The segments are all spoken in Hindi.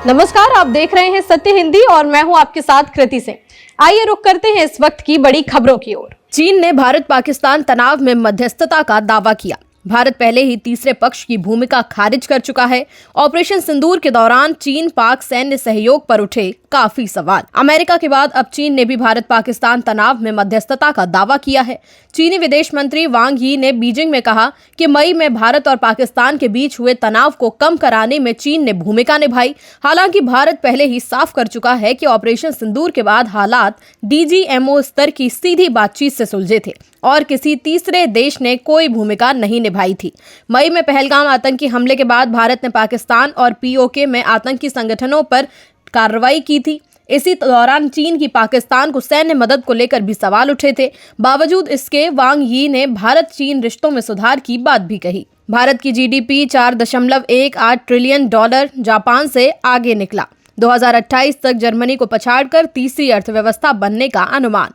नमस्कार, आप देख रहे हैं सत्य हिंदी और मैं हूं आपके साथ कृति सिंह। आइए रुक करते हैं इस वक्त की बड़ी खबरों की ओर। चीन ने भारत पाकिस्तान तनाव में मध्यस्थता का दावा किया। भारत पहले ही तीसरे पक्ष की भूमिका खारिज कर चुका है। ऑपरेशन सिंदूर के दौरान चीन पाक सैन्य सहयोग पर उठे काफी सवाल। अमेरिका के बाद अब चीन ने भी भारत पाकिस्तान तनाव में मध्यस्थता का दावा किया है। चीनी विदेश मंत्री वांग यी ने बीजिंग में कहा कि मई में भारत और पाकिस्तान के बीच हुए तनाव को कम कराने में चीन ने भूमिका निभाई। हालांकि भारत पहले ही साफ कर चुका है कि ऑपरेशन सिंदूर के बाद हालात DGMO स्तर की सीधी बातचीत से सुलझे थे और किसी तीसरे देश ने कोई भूमिका नहीं निभाई थी। मई में पहलगाम आतंकी हमले के बाद भारत ने पाकिस्तान और POK में आतंकी संगठनों पर कार्रवाई की थी। इसी दौरान चीन की पाकिस्तान को सैन्य मदद को लेकर भी सवाल उठे थे। बावजूद इसके वांग यी ने भारत चीन रिश्तों में सुधार की बात भी कही। भारत की GDP $4.18 ट्रिलियन जापान से आगे निकला। 2028 तक जर्मनी को पछाड़कर तीसरी अर्थव्यवस्था बनने का अनुमान।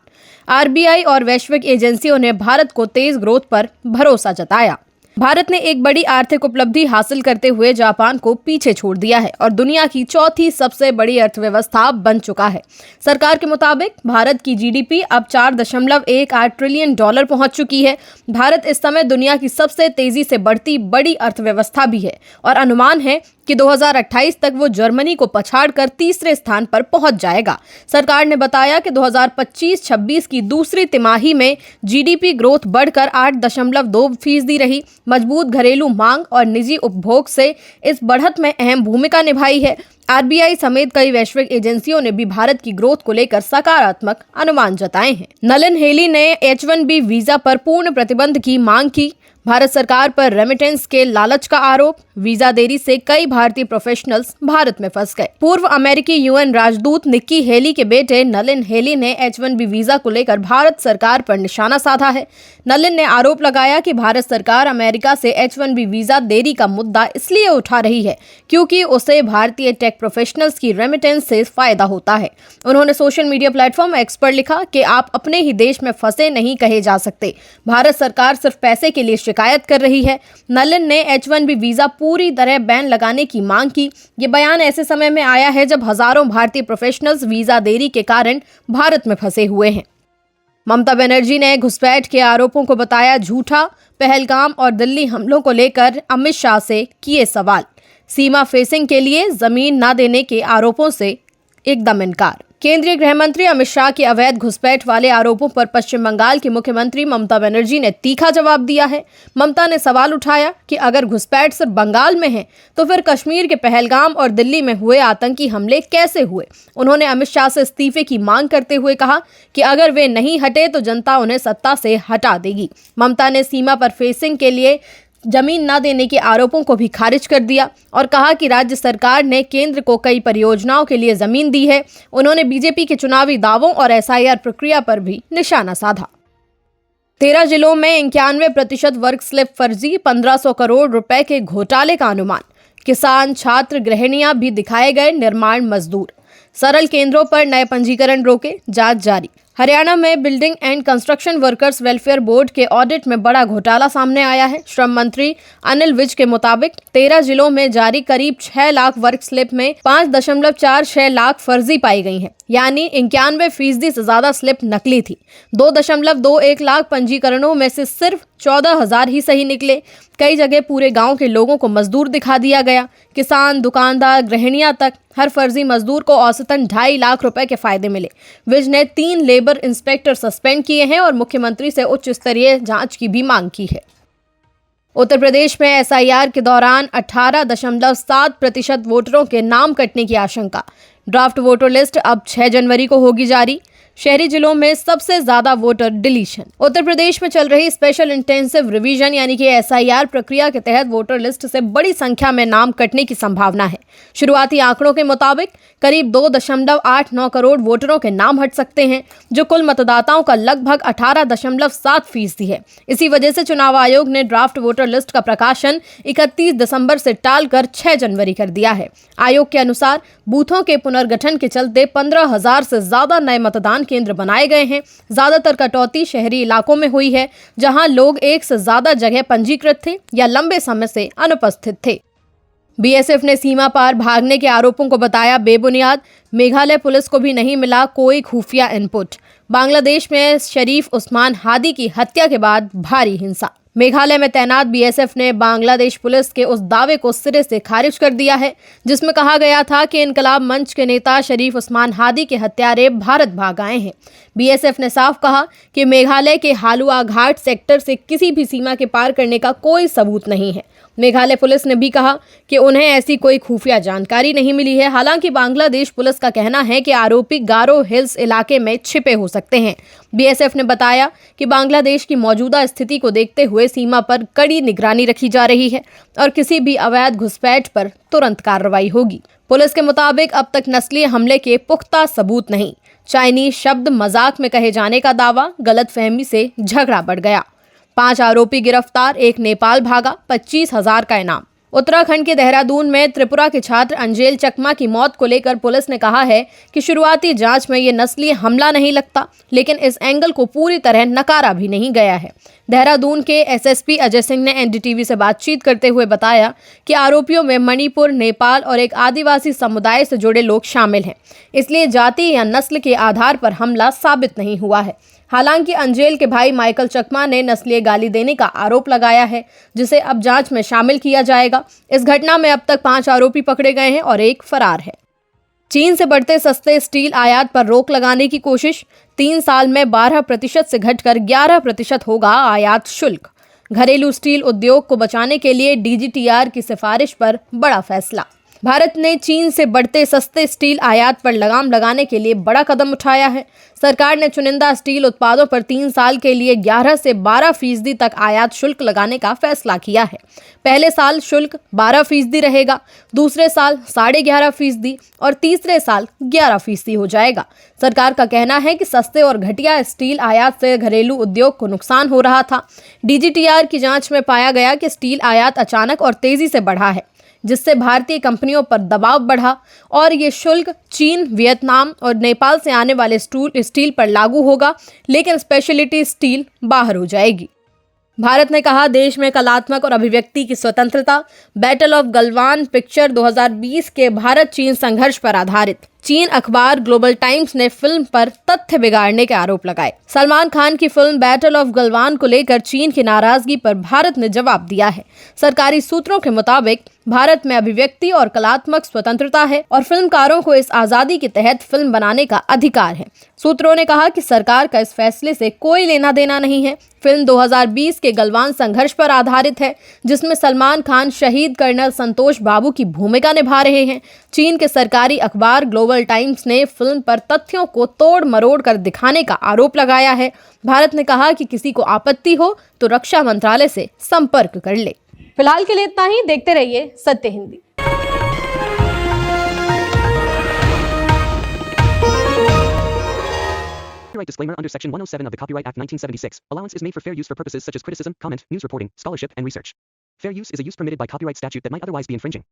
RBI और वैश्विक एजेंसियों ने भारत को तेज ग्रोथ पर भरोसा जताया। भारत ने एक बड़ी आर्थिक उपलब्धि हासिल करते हुए जापान को पीछे छोड़ दिया है और दुनिया की चौथी सबसे बड़ी अर्थव्यवस्था बन चुका है। सरकार के मुताबिक भारत की GDP अब $4.18 ट्रिलियन पहुंच चुकी है। भारत इस समय दुनिया की सबसे तेजी से बढ़ती बड़ी अर्थव्यवस्था भी है और अनुमान है कि 2028 तक वो जर्मनी को पछाड़कर तीसरे स्थान पर पहुंच जाएगा। सरकार ने बताया कि 2025-26 की दूसरी तिमाही में GDP ग्रोथ बढ़कर 8.2% रही। मजबूत घरेलू मांग और निजी उपभोग से इस बढ़त में अहम भूमिका निभाई है। RBI समेत कई वैश्विक एजेंसियों ने भी भारत की ग्रोथ को लेकर सकारात्मक अनुमान जताए हैं। नलिन हेली ने H1B वीजा पर पूर्ण प्रतिबंध की मांग की। भारत सरकार पर रेमिटेंस के लालच का आरोप। वीजा देरी से कई भारतीय प्रोफेशनल्स भारत में फंस गए। पूर्व अमेरिकी UN राजदूत निक्की हेली के बेटे नलिन हेली ने H1B वीजा को लेकर भारत सरकार पर निशाना साधा है। नलिन ने आरोप लगाया कि भारत सरकार अमेरिका से H1B वीजा देरी का मुद्दा इसलिए उठा रही है क्योंकि उसे भारतीय टेक प्रोफेशनल्स की रेमिटेंस से फायदा होता है। उन्होंने सोशल मीडिया प्लेटफॉर्म X पर लिखा कि आप अपने ही देश में फंसे नहीं कहे जा सकते। भारत सरकार सिर्फ पैसे के लिए शिकायत कर रही है। नलिन ने H1B वीजा पूरी तरह बैन लगाने की मांग की। ये बयान ऐसे समय में आया है जब हजारों भारतीय प्रोफेशनल्स वीजा देरी के कारण भारत में फंसे हुए हैं। ममता बनर्जी ने घुसपैठ के आरोपों को बताया झूठा। पहलगाम और दिल्ली हमलों को लेकर अमित शाह से किए सवाल। सीमा फेंसिंग के लिए जमीन न देने के आरोपों से एकदम इनकार। केंद्रीय गृह मंत्री अमित शाह के अवैध घुसपैठ वाले आरोपों पर पश्चिम बंगाल की मुख्यमंत्री ममता बनर्जी ने तीखा जवाब दिया है। ममता ने सवाल उठाया कि अगर घुसपैठ सिर्फ बंगाल में है तो फिर कश्मीर के पहलगाम और दिल्ली में हुए आतंकी हमले कैसे हुए। उन्होंने अमित शाह से इस्तीफे की मांग करते हुए कहा कि अगर वे नहीं हटे तो जनता उन्हें सत्ता से हटा देगी। ममता ने सीमा पर फेंसिंग के लिए जमीन न देने के आरोपों को भी खारिज कर दिया और कहा कि राज्य सरकार ने केंद्र को कई परियोजनाओं के लिए जमीन दी है। उन्होंने बीजेपी के चुनावी दावों और SIR प्रक्रिया पर भी निशाना साधा। 13 जिलों में 91% वर्क स्लिप फर्जी, 1500 करोड़ रुपए के घोटाले का अनुमान। किसान, छात्र, गृहिणियां भी दिखाए गए निर्माण मजदूर। सरल केंद्रों पर नए पंजीकरण रोके, जांच जारी। हरियाणा में building and construction workers welfare board के ऑडिट में बड़ा घोटाला सामने आया है। श्रम मंत्री अनिल विज के मुताबिक 13 जिलों में जारी करीब 6 लाख वर्क स्लिप में 5.46 लाख फर्जी पाई गई हैं, यानी 91% से ज्यादा स्लिप नकली थी। 2.21 लाख पंजीकरणों में से सिर्फ 14,000 ही सही निकले। कई जगह पूरे गांव के लोगों को मजदूर दिखा दिया गया। किसान, दुकानदार, गृहिणियां तक हर फर्जी मजदूर को औसतन 2.5 लाख रुपए के फायदे मिले। विज ने 3 लेबर इंस्पेक्टर सस्पेंड किए हैं और मुख्यमंत्री से उच्च स्तरीय जांच की भी मांग की है। उत्तर प्रदेश में SIR के दौरान 18.7% वोटरों के नाम कटने की आशंका। ड्राफ्ट वोटर लिस्ट अब 6 जनवरी को होगी जारी। शहरी जिलों में सबसे ज्यादा वोटर डिलीशन। उत्तर प्रदेश में चल रही स्पेशल इंटेंसिव रिवीजन यानी कि SIR प्रक्रिया के तहत वोटर लिस्ट से बड़ी संख्या में नाम कटने की संभावना है। शुरुआती आंकड़ों के मुताबिक करीब 2.89 करोड़ वोटरों के नाम हट सकते हैं, जो कुल मतदाताओं का लगभग 18.7% है। इसी वजह से चुनाव आयोग ने ड्राफ्ट वोटर लिस्ट का प्रकाशन 31 दिसंबर से टालकर 6 जनवरी कर दिया है। आयोग के अनुसार बूथों के पुनर्गठन के चलते 15,000 से ज्यादा नए मतदान केंद्र बनाए गए हैं। ज्यादातर कटौती शहरी इलाकों में हुई है, जहां लोग एक से ज्यादा जगह पंजीकृत थे या लंबे समय से अनुपस्थित थे। बीएसएफ ने सीमा पार भागने के आरोपों को बताया बेबुनियाद। मेघालय पुलिस को भी नहीं मिला कोई खुफिया इनपुट। बांग्लादेश में शरीफ उस्मान हादी की हत्या के बाद भारी हिंसा। मेघालय में तैनात बीएसएफ ने बांग्लादेश पुलिस के उस दावे को सिरे से खारिज कर दिया है जिसमें कहा गया था कि इनकलाब मंच के नेता शरीफ उस्मान हादी के हत्यारे भारत भाग आए हैं। बीएसएफ ने साफ कहा कि मेघालय के हालुआ घाट सेक्टर से किसी भी सीमा के पार करने का कोई सबूत नहीं है। मेघालय पुलिस ने भी कहा कि उन्हें ऐसी कोई खुफिया जानकारी नहीं मिली है। हालांकि बांग्लादेश पुलिस का कहना है कि आरोपी गारो हिल्स इलाके में छिपे हो सकते हैं। बीएसएफ ने बताया कि बांग्लादेश की मौजूदा स्थिति को देखते हुए सीमा पर कड़ी निगरानी रखी जा रही है और किसी भी अवैध घुसपैठ पर तुरंत कार्रवाई होगी। पुलिस के मुताबिक अब तक नस्लीय हमले के पुख्ता सबूत नहीं। चाइनीज शब्द मजाक में कहे जाने का दावा, गलतफहमी से झगड़ा बढ़ गया। 5 आरोपी गिरफ्तार, एक नेपाल भागा, 25,000 का इनाम। उत्तराखंड के देहरादून में त्रिपुरा के छात्र अंजेल चकमा की मौत को लेकर पुलिस ने कहा है कि शुरुआती जांच में ये नस्लीय हमला नहीं लगता, लेकिन इस एंगल को पूरी तरह नकारा भी नहीं गया है। देहरादून के एसएसपी अजय सिंह ने एनडीटीवी से बातचीत करते हुए बताया कि आरोपियों में मणिपुर, नेपाल और एक आदिवासी समुदाय से जुड़े लोग शामिल हैं, इसलिए जाति या नस्ल के आधार पर हमला साबित नहीं हुआ है। हालांकि अंजेल के भाई माइकल चकमा ने नस्लीय गाली देने का आरोप लगाया है, जिसे अब जांच में शामिल किया जाएगा। इस घटना में अब तक 5 आरोपी पकड़े गए हैं और एक फरार है। चीन से बढ़ते सस्ते स्टील आयात पर रोक लगाने की कोशिश। 3 साल में 12% से घटकर 11% होगा आयात शुल्क। घरेलू स्टील उद्योग को बचाने के लिए डीजीटीआर की सिफारिश पर बड़ा फैसला। भारत ने चीन से बढ़ते सस्ते स्टील आयात पर लगाम लगाने के लिए बड़ा कदम उठाया है। सरकार ने चुनिंदा स्टील उत्पादों पर 3 साल के लिए 11 से 12% तक आयात शुल्क लगाने का फैसला किया है। पहले साल शुल्क 12% रहेगा, दूसरे साल 11.5% और तीसरे साल 11% हो जाएगा। सरकार का कहना है कि सस्ते और घटिया स्टील आयात से घरेलू उद्योग को नुकसान हो रहा था। डीजीटीआर की जांच में पाया गया कि स्टील आयात अचानक और तेजी से बढ़ा है, जिससे भारतीय कंपनियों पर दबाव बढ़ा और ये शुल्क चीन, वियतनाम और नेपाल से आने वाले स्टील पर लागू होगा, लेकिन स्पेशलिटी स्टील बाहर हो जाएगी। भारत ने कहा देश में कलात्मक और अभिव्यक्ति की स्वतंत्रता। बैटल ऑफ गलवान पिक्चर 2020 के भारत चीन संघर्ष पर आधारित। चीन अखबार ग्लोबल टाइम्स ने फिल्म पर तथ्य बिगाड़ने के आरोप लगाए। सलमान खान की फिल्म बैटल ऑफ गलवान को लेकर चीन की नाराजगी पर भारत ने जवाब दिया है। सरकारी सूत्रों के मुताबिक भारत में अभिव्यक्ति और कलात्मक स्वतंत्रता है और फिल्मकारों को इस आजादी के तहत फिल्म बनाने का अधिकार है। सूत्रों ने कहा कि सरकार का इस फैसले से कोई लेना देना नहीं है। फिल्म 2020 के गलवान संघर्ष पर आधारित है, जिसमें सलमान खान शहीद कर्नल संतोष बाबू की भूमिका निभा रहे हैं। चीन के सरकारी अखबार ग्लोबल टाइम्स ने फिल्म पर तथ्यों को तोड़ मरोड़ कर दिखाने का आरोप लगाया है। भारत ने कहा कि किसी को आपत्ति हो तो रक्षा मंत्रालय से संपर्क कर ले। फिलहाल के लिए इतना ही। देखते रहिए सत्य Hindi. Copyright disclaimer under Section 107 of the Copyright Act 1976. Allowance is made for fair use for purposes such as criticism, comment, news reporting, scholarship, and research. Fair use is a use permitted by copyright statute that might otherwise be infringing.